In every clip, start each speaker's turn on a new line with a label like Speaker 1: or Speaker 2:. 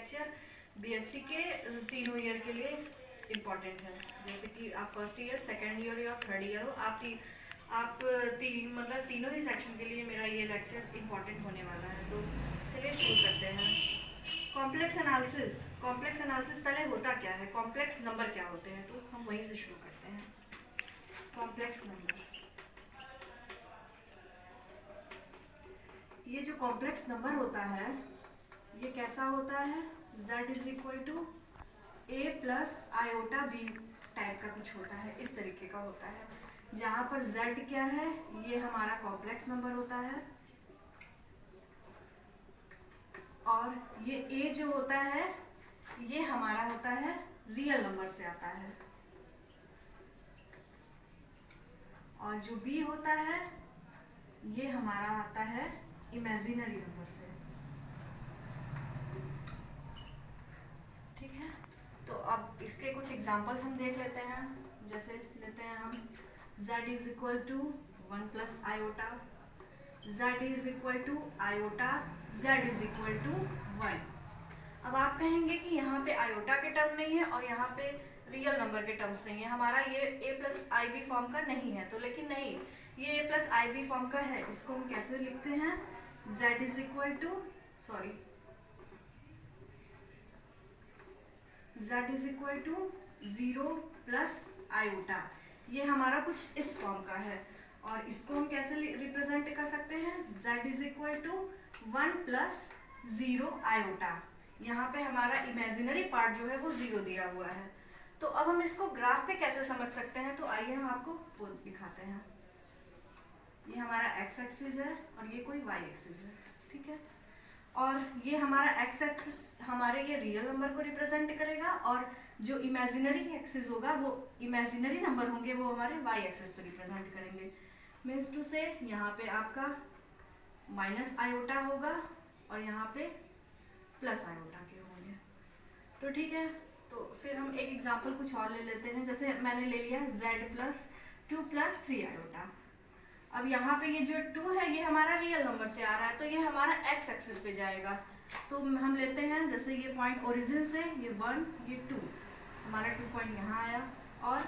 Speaker 1: Lecture BSc के तीनों year के लिए इम्पॉर्टेंट है। जैसे कि आप फर्स्ट ईयर, सेकेंड ईयर या थर्ड ईयर हो, मतलब तीनों ही सेक्शन के लिए मेरा ये लेक्चर इम्पॉर्टेंट होने वाला है। तो चलिए शुरू करते हैं। कॉम्प्लेक्स एनालिसिस पहले होता क्या है, कॉम्प्लेक्स नंबर क्या होते हैं, तो हम वहीं से शुरू करते हैं। कॉम्प्लेक्स नंबर, ये जो कॉम्प्लेक्स नंबर होता है ये कैसा होता है, z is equal to a plus iota b type का कुछ होता है, इस तरीके का होता है। जहाँ पर z क्या है, ये हमारा कॉम्प्लेक्स नंबर होता है, और ये a जो होता है ये हमारा होता है रियल नंबर से आता है, और जो b होता है ये हमारा आता है इमेजिनरी नंबर से। ठीक है, तो अब इसके कुछ एग्जांपल्स हम देख लेते हैं। जैसे लेते हैं हम z is equal to 1 plus iota, z is equal to iota, z is equal to 1। अब आप कहेंगे कि यहाँ पे आयोटा के टर्म नहीं है और यहाँ पे रियल नंबर के टर्म्स नहीं है, हमारा ये a plus i b form का नहीं है। तो लेकिन नहीं, ये a plus i b form का है। इसको हम कैसे लिखते हैं, z is equal to z is equal to 0 plus iota, ये हमारा कुछ इस फॉर्म का है। और इसको हम कैसे रिप्रेजेंट कर सकते हैं, z is equal to 1 plus 0 iota. यहाँ पे हमारा इमेजिनरी पार्ट जो है वो 0 दिया हुआ है। तो अब हम इसको ग्राफ पे कैसे समझ सकते हैं, तो आइए हम आपको वो दिखाते हैं। ये हमारा x एक्सिस है और ये कोई y एक्सिस है, ठीक है। और ये हमारा x एक्सिस हमारे ये रियल नंबर को रिप्रेजेंट करेगा, और जो इमेजिनरी एक्सिस होगा वो इमेजिनरी नंबर होंगे वो हमारे y एक्सिस पे रिप्रेजेंट करेंगे। मीन्स टू से यहाँ पे आपका माइनस आयोटा होगा और यहाँ पे प्लस आयोटा के होंगे। तो ठीक है, तो फिर हम एक एग्जांपल कुछ और ले लेते हैं। जैसे मैंने ले लिया z प्लस 2 प्लस 3 आयोटा। अब यहाँ पे ये जो 2 है ये हमारा रियल नंबर से आ रहा है, तो ये हमारा x एक्सिस पे जाएगा। तो हम लेते हैं, जैसे ये पॉइंट ओरिजिन से ये 1 ये 2, हमारा 2 पॉइंट यहाँ आया। और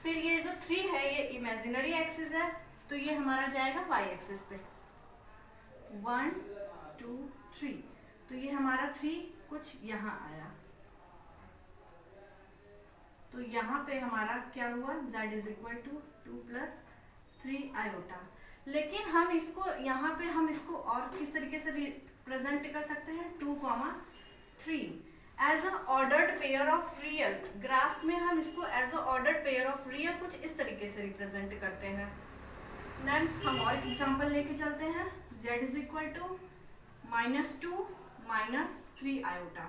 Speaker 1: फिर ये जो 3 है ये इमेजिनरी एक्सिस है, तो ये हमारा जाएगा y एक्सिस पे, 1 2 3। तो ये हमारा 3 कुछ यहाँ आया, तो यहाँ पे हमारा क्या हुआ, z is equal to 2 plus 3 iota. लेकिन हम इसको यहाँ पे हम इसको और किस तरीके से रिप्रेजेंट कर सकते हैं, 2, 3 as a ordered pair of real. Graph में हम इसको as a ordered pair of real कुछ इस तरीके से रिप्रेजेंट करते हैं। देन हम और एग्जांपल लेके चलते हैं, z is equal to -2 -3 iota.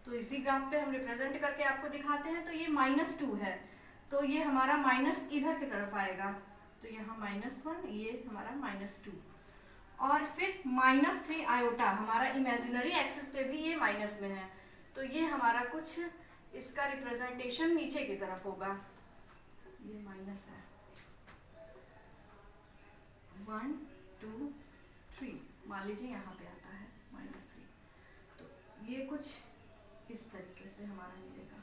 Speaker 1: तो इसी ग्राफ पे हम रिप्रेजेंट करके आपको दिखाते हैं। तो ये -2 है, तो ये हमारा माइनस इधर की तरफ आएगा, तो यहाँ -1, ये हमारा -2। और फिर -3 आयोटा हमारा इमेजिनरी एक्सिस पे भी ये माइनस में है, तो ये हमारा कुछ इसका रिप्रेजेंटेशन नीचे की तरफ होगा। ये माइनस है, 1 2 3, मान लीजिए यहाँ पे आता है -3, तो ये कुछ इस तरीके से हमारा मिलेगा,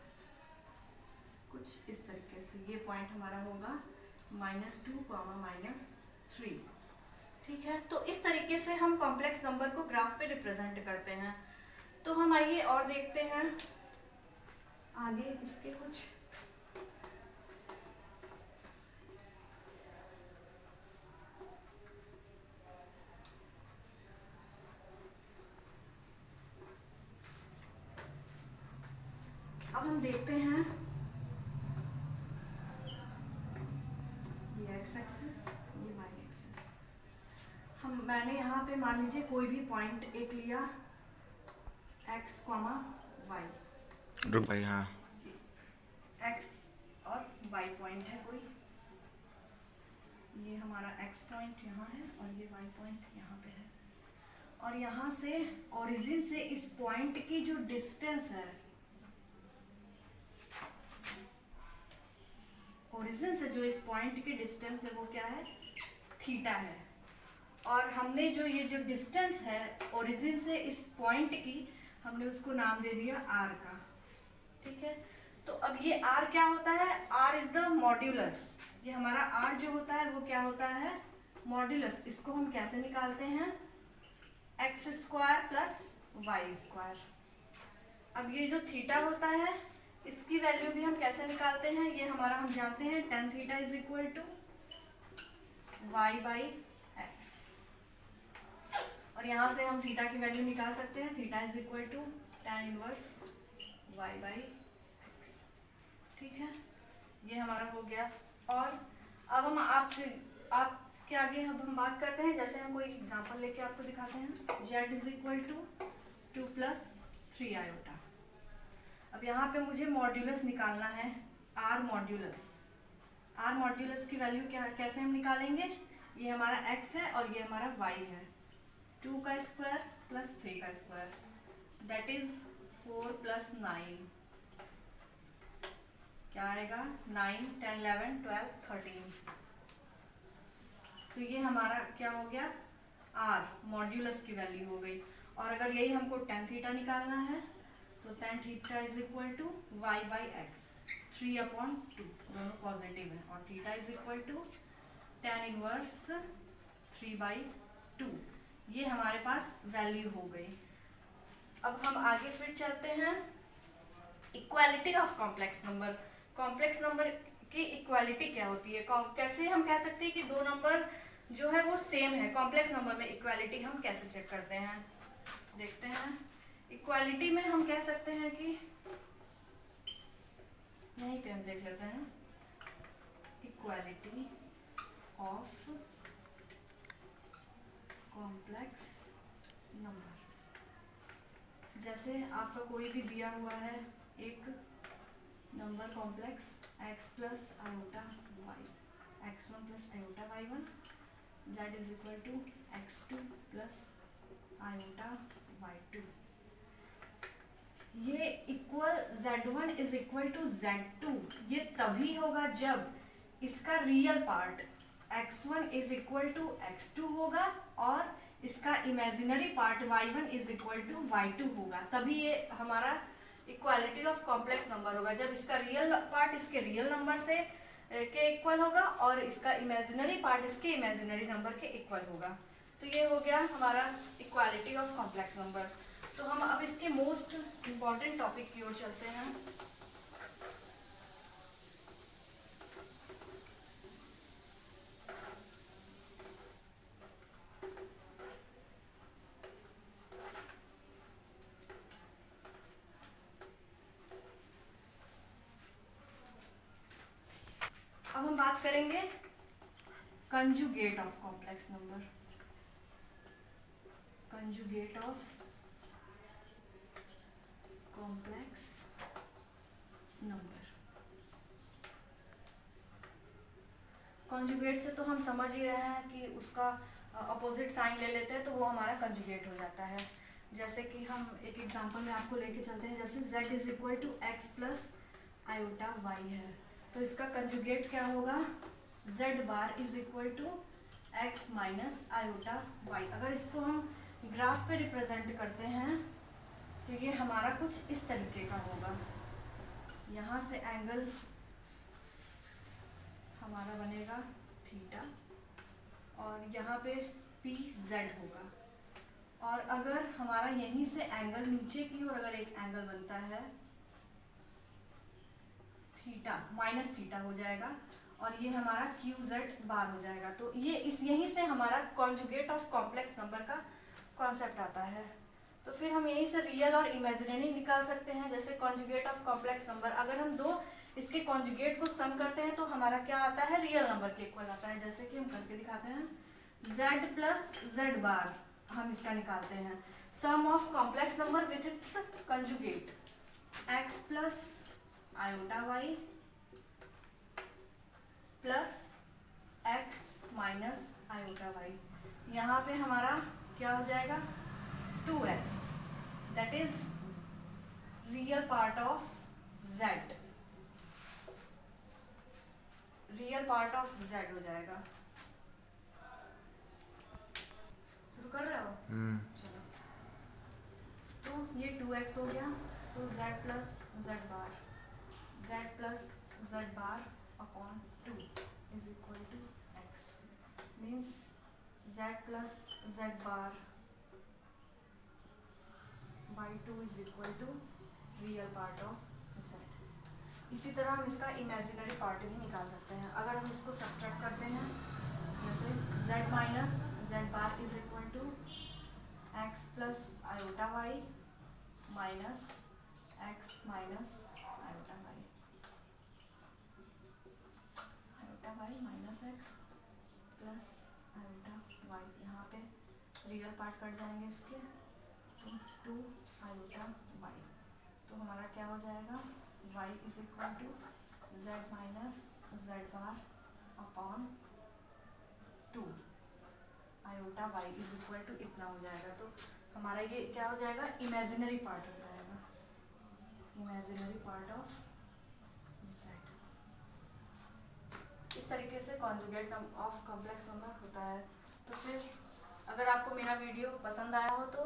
Speaker 1: कुछ इस तरीके से ये पॉइंट हमारा होगा -2, -3। ठीक है, तो इस तरीके से हम कॉम्प्लेक्स नंबर को ग्राफ पे रिप्रेजेंट करते हैं। तो हम आइए और देखते हैं आगे इसके कुछ। अब हम देखते हैं ये x एक्सिस, ये y एक्सिस। मैंने यहाँ पे मान लीजिए कोई भी पॉइंट एक लिया x, y,
Speaker 2: रुक भाई, हाँ
Speaker 1: x और y पॉइंट है कोई, ये हमारा x पॉइंट यहाँ है और ये y पॉइंट यहाँ पे है। और यहाँ से ओरिजिन से इस पॉइंट की जो डिस्टेंस है, ओरिजिन से जो इस पॉइंट की डिस्टेंस है वो क्या है, थीटा है। और हमने जो ये जो डिस्टेंस है ओरिजिन से इस पॉइंट की, हमने उसको इसको नाम दे दिया r का, ठीक है। तो अब ये r क्या होता है, r इज द मॉड्यूलस, ये हमारा r जो होता है वो क्या होता है, मॉड्यूलस। इसको हम कैसे निकालते हैं, x square plus y square. अब ये जो थीटा होता है इसकी वैल्यू भी हम कैसे निकालते हैं, ये हमारा हम जानते हैं tan theta is equal to y by x, और यहाँ से हम थीटा की वैल्यू निकाल सकते हैं, theta is equal to tan inverse y by x, ठीक है। ये हमारा हो गया। और अब हम आपके आगे अब हम बात करते हैं, जैसे हम कोई एग्जांपल लेके आपको दिखाते हैं, z is equal to 2 plus 3 iota. अब यहाँ पे मुझे मॉड्यूलस निकालना है, r मॉड्यूलस। r मॉड्यूलस की वैल्यू क्या कैसे हम निकालेंगे, ये हमारा x है और ये हमारा y है, 2 का स्क्वायर प्लस 3 का स्क्वायर, दैट इज 4 प्लस 9, क्या आएगा 9, 10, 11, 12, 13। तो ये हमारा क्या हो गया, r मॉड्यूलस की वैल्यू हो गई। और अगर यही हमको tan थीटा निकालना है तो tan theta is equal to y by x, 3/2, दोनों पॉजिटिव है, और theta is equal to tan inverse 3/2। ये हमारे पास वैल्यू हो गई। अब हम आगे फिर चलते हैं, equality of complex number. Complex number की इक्वालिटी क्या होती है, कैसे हम कह सकते हैं कि दो नंबर जो है वो सेम है। कॉम्प्लेक्स नंबर में इक्वालिटी हम कैसे चेक करते हैं, देखते हैं। इक्वालिटी में हम कह सकते हैं कि यहीं पे हम देख लेते हैं, इक्वालिटी ऑफ कॉम्प्लेक्स नंबर। जैसे आपका कोई भी दिया हुआ है एक number complex x plus iota y, x1 plus iota y1, z is equal to x2 plus iota y2। ये equal z1 is equal to z2, ये तभी होगा जब इसका real part x1 is equal to x2 होगा और इसका imaginary part y1 is equal to y2 होगा, तभी ये हमारा इक्वालिटी ऑफ कॉम्प्लेक्स नंबर होगा, जब इसका रियल पार्ट इसके रियल नंबर से के इक्वल होगा और इसका इमेजिनरी पार्ट इसके इमेजिनरी नंबर के इक्वल होगा। तो ये हो गया हमारा इक्वालिटी ऑफ कॉम्प्लेक्स नंबर। तो हम अब इसके मोस्ट इम्पॉर्टेंट टॉपिक की ओर चलते हैं। अब हम बात करेंगे conjugate of complex number. Conjugate of complex number. Conjugate से तो हम समझ ही रहे हैं कि उसका अपोजिट साइन ले लेते हैं तो वो हमारा कंजुगेट हो जाता है। जैसे कि हम एक एग्जांपल में आपको लेके चलते हैं, जैसे z is equal to x plus iota y है, तो इसका कंजुगेट क्या होगा, z bar is equal to x minus iota y. अगर इसको हम ग्राफ पे रिप्रेजेंट करते हैं तो ये हमारा कुछ इस तरीके का होगा। यहाँ से एंगल हमारा बनेगा थीटा और यहाँ पे पी जेड होगा, और अगर हमारा यहीं से एंगल नीचे की ओर अगर एक एंगल बनता है थीटा माइनस थीटा हो जाएगा और ये हमारा क्यू जेड बार हो जाएगा। तो ये यहीं से हमारा कॉन्जुगेट ऑफ कॉम्प्लेक्स नंबर का कॉन्सेप्ट आता है। तो फिर हम यहीं से रियल और इमेजिनरी निकाल सकते हैं। जैसे कॉन्जुगेट ऑफ कॉम्प्लेक्स नंबर, अगर हम दो इसके कॉन्जुगेट को सम करते हैं तो हमारा क्या आता है, रियल नंबर के इक्वल आता है। जैसे कि हम करके दिखाते हैं, z प्लस जेड बार हम इसका निकालते हैं, sum of complex number with its conjugate, x plus iota y plus x minus iota y. यहाँ पे हमारा क्या हो जाएगा, 2x, that is real part of z, real part of z हो जाएगा। शुरू कर रहे हो? चलो, तो ये 2x हो गया, तो z plus z bar upon 2 is equal to x, means z plus z bar by 2 is equal to real part of z। इसी तरह हम इसका इमेजिनरी पार्ट भी निकाल सकते हैं। अगर हम इसको सब्ट्रैक्ट करते हैं, जैसे z minus z bar is equal to x plus iota y minus x minus iota y minus x plus iota y. यहाँ पे रियल पार्ट कट जाएंगे इसके, तो 2 आयोटा वाई। तो हमारा क्या हो जाएगा, y is equal to z minus z bar upon 2 iota y is equal to इतना हो जाएगा। तो हमारा ये क्या हो जाएगा, इमेजिनरी पार्ट हो जाएगा, इमेजिनरी पार्ट ऑफ z। इस तरीके से कॉन्जुगेट ऑफ कॉम्प्लेक्स नंबर होता है। तो फिर अगर आपको मेरा वीडियो पसंद आया हो तो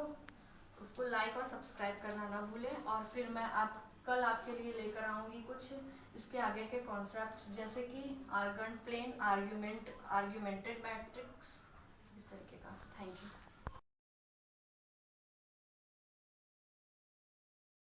Speaker 1: उसको लाइक और सब्सक्राइब करना ना भूलें। और फिर मैं कल आपके लिए लेकर आऊँगी कुछ इसके आगे के कॉन्सेप्ट्स, जैसे कि आर्गन प्लेन, आर्ग्यूमेंटेड मैट्रिक्स, इस तरीके का। Thank you.